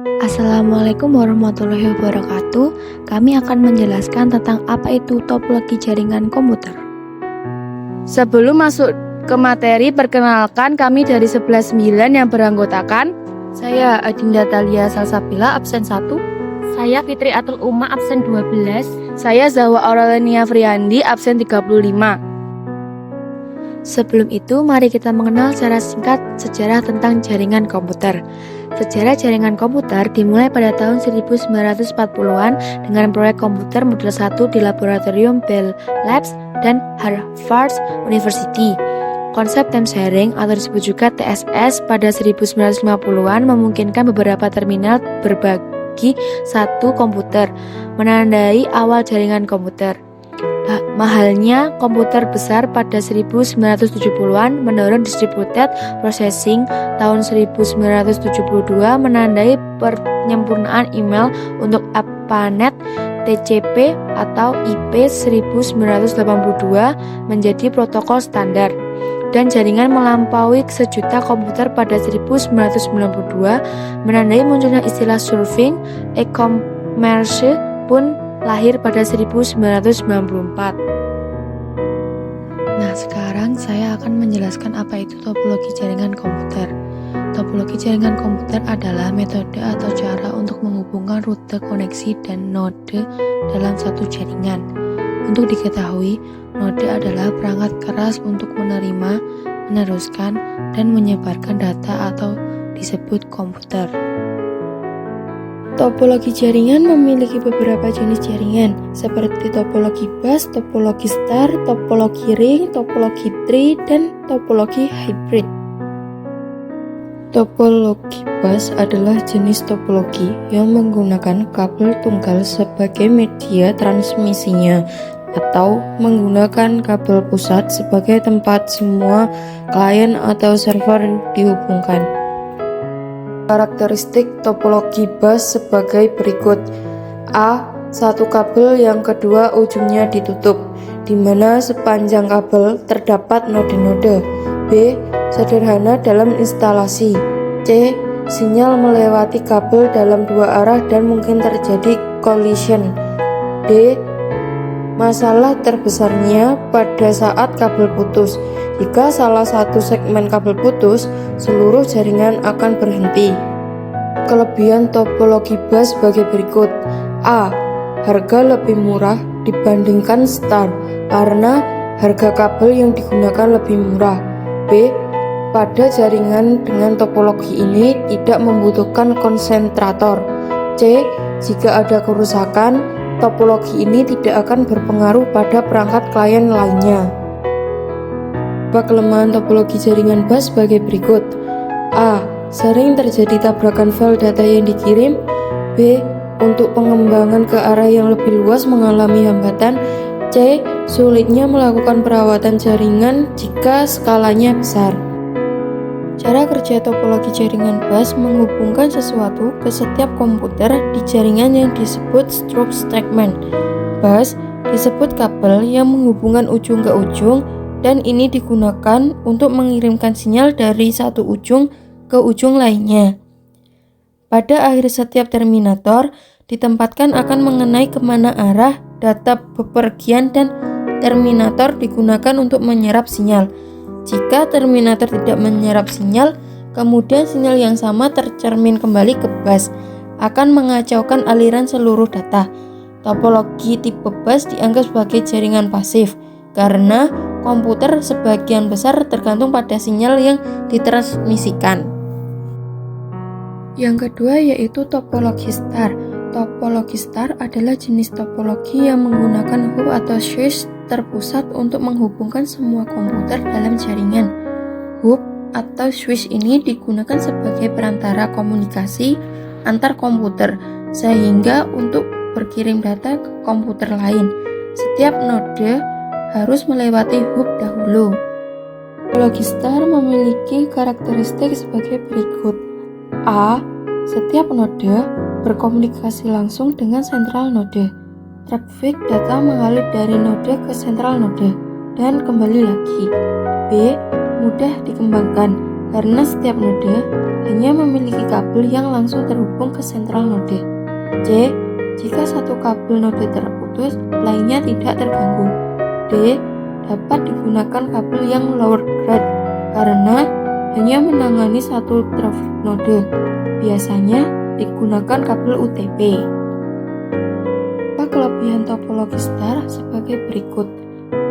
Assalamualaikum warahmatullahi wabarakatuh. Kami akan menjelaskan tentang apa itu topologi jaringan komputer. Sebelum masuk ke materi, perkenalkan kami dari 11-9 yang beranggotakan Saya Adinda Thalia Salsabila, absen 1. Saya Fitri Atul Uma, absen 12. Saya Zahwa Aurelania Friandi, absen 35. Sebelum itu, mari kita mengenal secara singkat sejarah tentang jaringan komputer. Sejarah jaringan komputer dimulai pada tahun 1940-an dengan proyek komputer model 1 di laboratorium Bell Labs dan Harvard University. Konsep time sharing atau disebut juga TSS pada 1950-an memungkinkan beberapa terminal berbagi satu komputer, menandai awal jaringan komputer. Mahalnya komputer besar pada 1970-an mendorong distributed processing tahun 1972 menandai penyempurnaan email untuk ARPANET TCP atau IP 1982 menjadi protokol standar dan jaringan melampaui sejuta komputer pada 1992 menandai munculnya istilah surfing. E-commerce pun lahir pada 1994. Nah, sekarang saya akan menjelaskan apa itu topologi jaringan komputer. Topologi jaringan komputer adalah metode atau cara untuk menghubungkan rute koneksi dan node dalam satu jaringan. Untuk diketahui, node adalah perangkat keras untuk menerima, meneruskan, dan menyebarkan data atau disebut komputer. Topologi jaringan memiliki beberapa jenis jaringan, seperti topologi bus, topologi star, topologi ring, topologi tree, dan topologi hybrid. Topologi bus adalah jenis topologi yang menggunakan kabel tunggal sebagai media transmisinya, atau menggunakan kabel pusat sebagai tempat semua klien atau server dihubungkan. Karakteristik topologi bus sebagai berikut. A. Satu kabel yang kedua ujungnya ditutup, di mana sepanjang kabel terdapat node-node. B. Sederhana dalam instalasi. C. Sinyal melewati kabel dalam dua arah dan mungkin terjadi collision. D. Masalah terbesarnya pada saat kabel putus. Jika salah satu segmen kabel putus, seluruh jaringan akan berhenti. Kelebihan topologi bus sebagai berikut. A. Harga lebih murah dibandingkan star karena harga kabel yang digunakan lebih murah. B. Pada jaringan dengan topologi ini tidak membutuhkan konsentrator. C. Jika ada kerusakan, topologi ini tidak akan berpengaruh pada perangkat klien lainnya. Kelemahan topologi jaringan bus sebagai berikut. A. Sering terjadi tabrakan file data yang dikirim. B. Untuk pengembangan ke arah yang lebih luas mengalami hambatan. C. Sulitnya melakukan perawatan jaringan jika skalanya besar. Cara kerja topologi jaringan bus menghubungkan sesuatu ke setiap komputer di jaringan yang disebut stroke segment. Bus disebut kabel yang menghubungkan ujung ke ujung, dan ini digunakan untuk mengirimkan sinyal dari satu ujung ke ujung lainnya. Pada akhir setiap terminator ditempatkan akan mengenai kemana arah data bepergian dan terminator digunakan untuk menyerap sinyal. Jika terminator tidak menyerap sinyal, kemudian sinyal yang sama tercermin kembali ke bus, akan mengacaukan aliran seluruh data. Topologi tipe bus dianggap sebagai jaringan pasif, karena komputer sebagian besar tergantung pada sinyal yang ditransmisikan. Yang kedua yaitu topologi star. Topologi star adalah jenis topologi yang menggunakan hub atau switch terpusat untuk menghubungkan semua komputer dalam jaringan. Hub atau switch ini digunakan sebagai perantara komunikasi antar komputer, sehingga untuk berkirim data ke komputer lain, setiap node harus melewati hub dahulu. Topologi star memiliki karakteristik sebagai berikut. A. Setiap node berkomunikasi langsung dengan sentral node. Trafik data mengalir dari node ke sentral node dan kembali lagi. B. Mudah dikembangkan karena setiap node hanya memiliki kabel yang langsung terhubung ke sentral node. C. Jika satu kabel node terputus, lainnya tidak terganggu. D. Dapat digunakan kabel yang lower grade karena hanya menangani satu traffic node. Biasanya digunakan kabel UTP. Apa kelebihan topologi star sebagai berikut?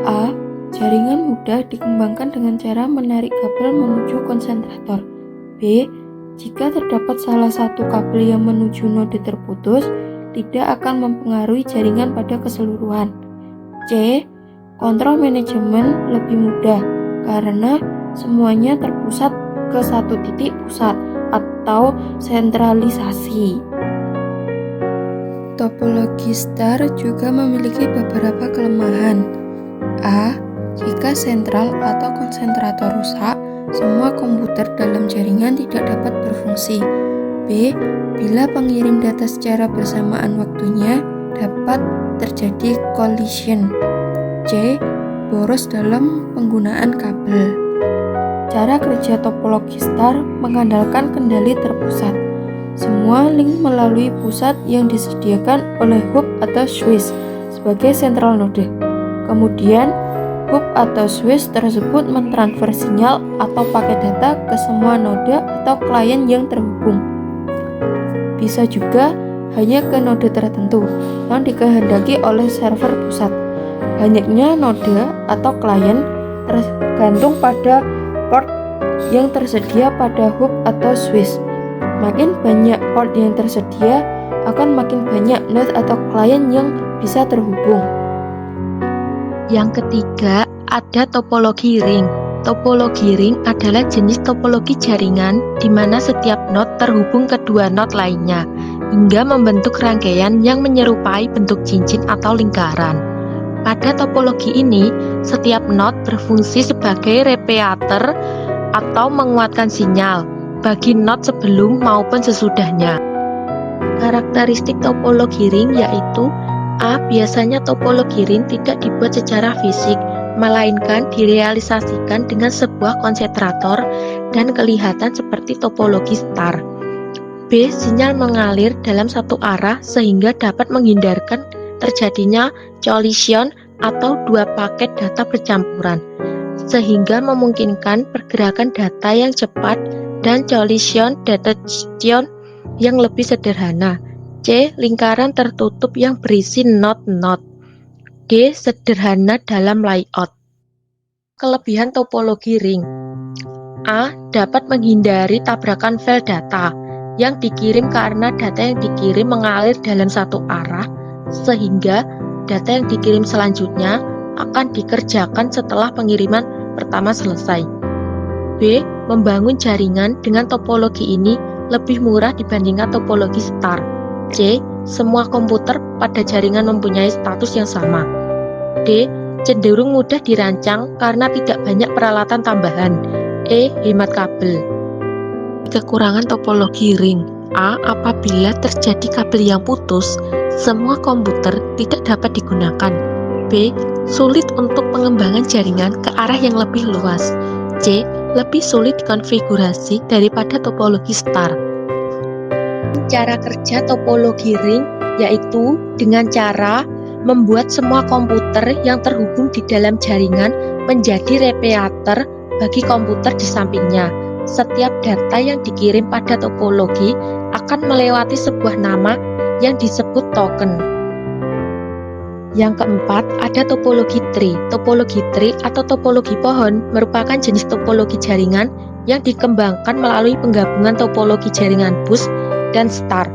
A. Jaringan mudah dikembangkan dengan cara menarik kabel menuju konsentrator. B. Jika terdapat salah satu kabel yang menuju node terputus, tidak akan mempengaruhi jaringan pada keseluruhan. C. Kontrol manajemen lebih mudah karena semuanya terpusat ke satu titik pusat atau sentralisasi. Topologi star juga memiliki beberapa kelemahan. A. Jika sentral atau konsentrator rusak, semua komputer dalam jaringan tidak dapat berfungsi. B. Bila pengirim data secara bersamaan waktunya, dapat terjadi collision. C. Boros dalam penggunaan kabel. Cara kerja topologi star mengandalkan kendali terpusat. Semua link melalui pusat yang disediakan oleh hub atau switch sebagai central node. Kemudian, hub atau switch tersebut mentransfer sinyal atau paket data ke semua node atau klien yang terhubung. Bisa juga hanya ke node tertentu yang dikehendaki oleh server pusat. Banyaknya node atau klien tergantung pada port yang tersedia pada hub atau switch. Makin banyak port yang tersedia, akan makin banyak node atau klien yang bisa terhubung. Yang ketiga, ada topologi ring. Topologi ring adalah jenis topologi jaringan di mana setiap node terhubung ke dua node lainnya, hingga membentuk rangkaian yang menyerupai bentuk cincin atau lingkaran. Pada topologi ini, setiap node berfungsi sebagai repeater atau menguatkan sinyal bagi node sebelum maupun sesudahnya. Karakteristik topologi ring yaitu A. Biasanya topologi ring tidak dibuat secara fisik, melainkan direalisasikan dengan sebuah konsentrator dan kelihatan seperti topologi star. B. Sinyal mengalir dalam satu arah sehingga dapat menghindarkan terjadinya collision atau dua paket data bercampuran, sehingga memungkinkan pergerakan data yang cepat dan collision detection yang lebih sederhana. C. Lingkaran tertutup yang berisi node-node. D. Sederhana dalam layout. Kelebihan topologi ring. A. Dapat menghindari tabrakan file data yang dikirim karena data yang dikirim mengalir dalam satu arah, sehingga data yang dikirim selanjutnya akan dikerjakan setelah pengiriman pertama selesai. B. Membangun jaringan dengan topologi ini lebih murah dibandingkan topologi star. C. Semua komputer pada jaringan mempunyai status yang sama. D. Cenderung mudah dirancang karena tidak banyak peralatan tambahan. E. Hemat kabel. Kekurangan topologi ring. A. Apabila terjadi kabel yang putus, semua komputer tidak dapat digunakan. B. Sulit untuk pengembangan jaringan ke arah yang lebih luas. C. Lebih sulit dikonfigurasi daripada topologi star. Cara kerja topologi ring yaitu dengan cara membuat semua komputer yang terhubung di dalam jaringan menjadi repeater bagi komputer di sampingnya. Setiap data yang dikirim pada topologi akan melewati sebuah nama yang disebut token. Yang keempat, ada topologi tree. Topologi tree atau topologi pohon merupakan jenis topologi jaringan yang dikembangkan melalui penggabungan topologi jaringan bus dan star.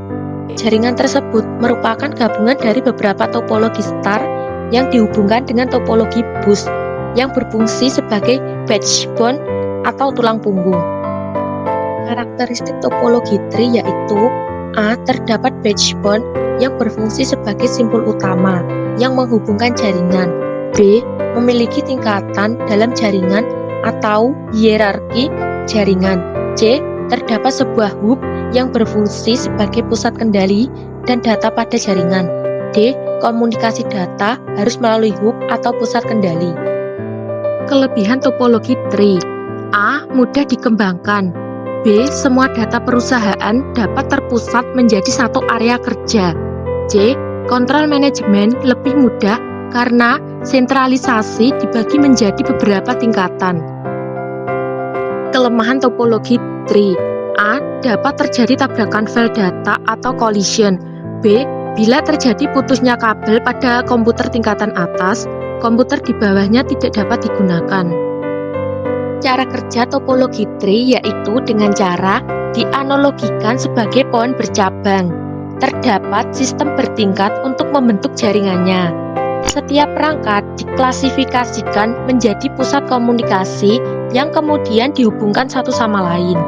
Jaringan tersebut merupakan gabungan dari beberapa topologi star yang dihubungkan dengan topologi bus yang berfungsi sebagai backbone atau tulang punggung. Karakteristik topologi tree yaitu A. Terdapat backbone yang berfungsi sebagai simpul utama yang menghubungkan jaringan. B. Memiliki tingkatan dalam jaringan atau hierarki jaringan. C. Terdapat sebuah hub yang berfungsi sebagai pusat kendali dan data pada jaringan. D. Komunikasi data harus melalui hub atau pusat kendali. Kelebihan topologi tree. A. Mudah dikembangkan. B. Semua data perusahaan dapat terpusat menjadi satu area kerja. C. Kontrol manajemen lebih mudah karena sentralisasi dibagi menjadi beberapa tingkatan. Kelemahan topologi tree. A. Dapat terjadi tabrakan file data atau collision. B. Bila terjadi putusnya kabel pada komputer tingkatan atas, komputer di bawahnya tidak dapat digunakan. Cara kerja topologi tree yaitu dengan cara dianalogikan sebagai pohon bercabang. Terdapat sistem bertingkat untuk membentuk jaringannya. Setiap perangkat diklasifikasikan menjadi pusat komunikasi yang kemudian dihubungkan satu sama lain.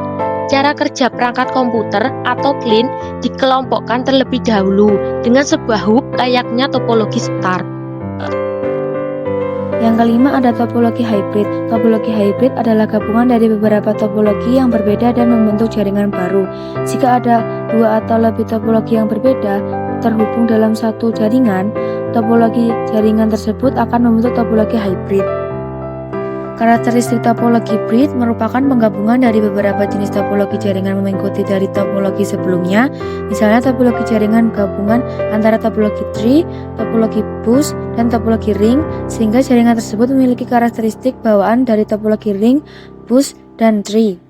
Cara kerja perangkat komputer atau CLIN dikelompokkan terlebih dahulu dengan sebuah hub layaknya topologi star. Yang kelima ada topologi hybrid. Topologi hybrid adalah gabungan dari beberapa topologi yang berbeda dan membentuk jaringan baru. Jika ada dua atau lebih topologi yang berbeda terhubung dalam satu jaringan, topologi jaringan tersebut akan membentuk topologi hybrid. Karakteristik topologi hybrid merupakan penggabungan dari beberapa jenis topologi jaringan mengikuti dari topologi sebelumnya, misalnya topologi jaringan gabungan antara topologi tree, topologi bus, dan topologi ring, sehingga jaringan tersebut memiliki karakteristik bawaan dari topologi ring, bus, dan tree.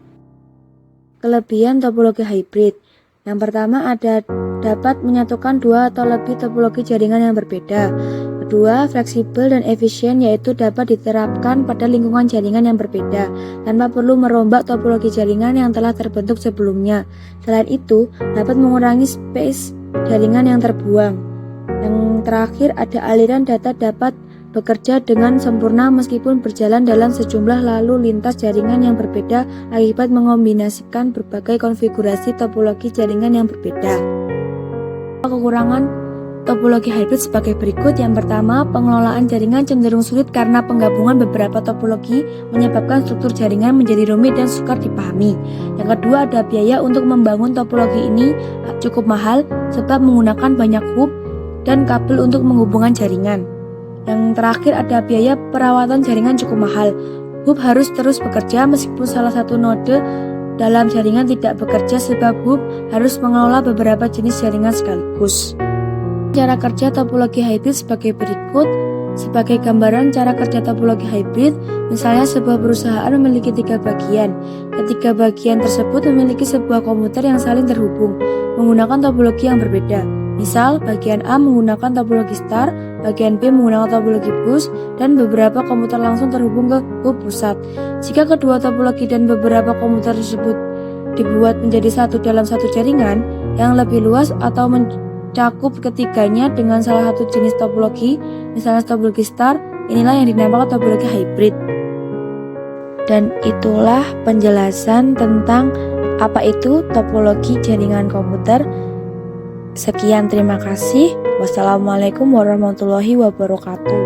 Kelebihan topologi hybrid. Yang pertama dapat menyatukan dua atau lebih topologi jaringan yang berbeda. Kedua, fleksibel dan efisien, yaitu dapat diterapkan pada lingkungan jaringan yang berbeda tanpa perlu merombak topologi jaringan yang telah terbentuk sebelumnya. Selain itu, dapat mengurangi space jaringan yang terbuang. Yang terakhir, ada aliran data dapat bekerja dengan sempurna meskipun berjalan dalam sejumlah lalu lintas jaringan yang berbeda akibat mengombinasikan berbagai konfigurasi topologi jaringan yang berbeda. Kekurangan topologi hybrid sebagai berikut. Yang pertama, pengelolaan jaringan cenderung sulit karena penggabungan beberapa topologi menyebabkan struktur jaringan menjadi rumit dan sukar dipahami. Yang kedua, ada biaya untuk membangun topologi ini cukup mahal sebab menggunakan banyak hub dan kabel untuk menghubungkan jaringan. Yang terakhir, ada biaya perawatan jaringan cukup mahal. Hub harus terus bekerja meskipun salah satu node dalam jaringan tidak bekerja sebab hub harus mengelola beberapa jenis jaringan sekaligus. Cara kerja topologi hybrid sebagai berikut. Sebagai gambaran cara kerja topologi hybrid, misalnya sebuah perusahaan memiliki 3 bagian. Ketiga bagian tersebut memiliki sebuah komputer yang saling terhubung menggunakan topologi yang berbeda. Misal, bagian A menggunakan topologi star, bagian B menggunakan topologi bus, dan beberapa komputer langsung terhubung ke hub pusat. Jika kedua topologi dan beberapa komputer tersebut dibuat menjadi satu dalam satu jaringan yang lebih luas atau mencakup ketiganya dengan salah satu jenis topologi, misalnya topologi star, inilah yang dinamakan topologi hybrid. Dan itulah penjelasan tentang apa itu topologi jaringan komputer. Sekian, terima kasih. Wassalamualaikum warahmatullahi wabarakatuh.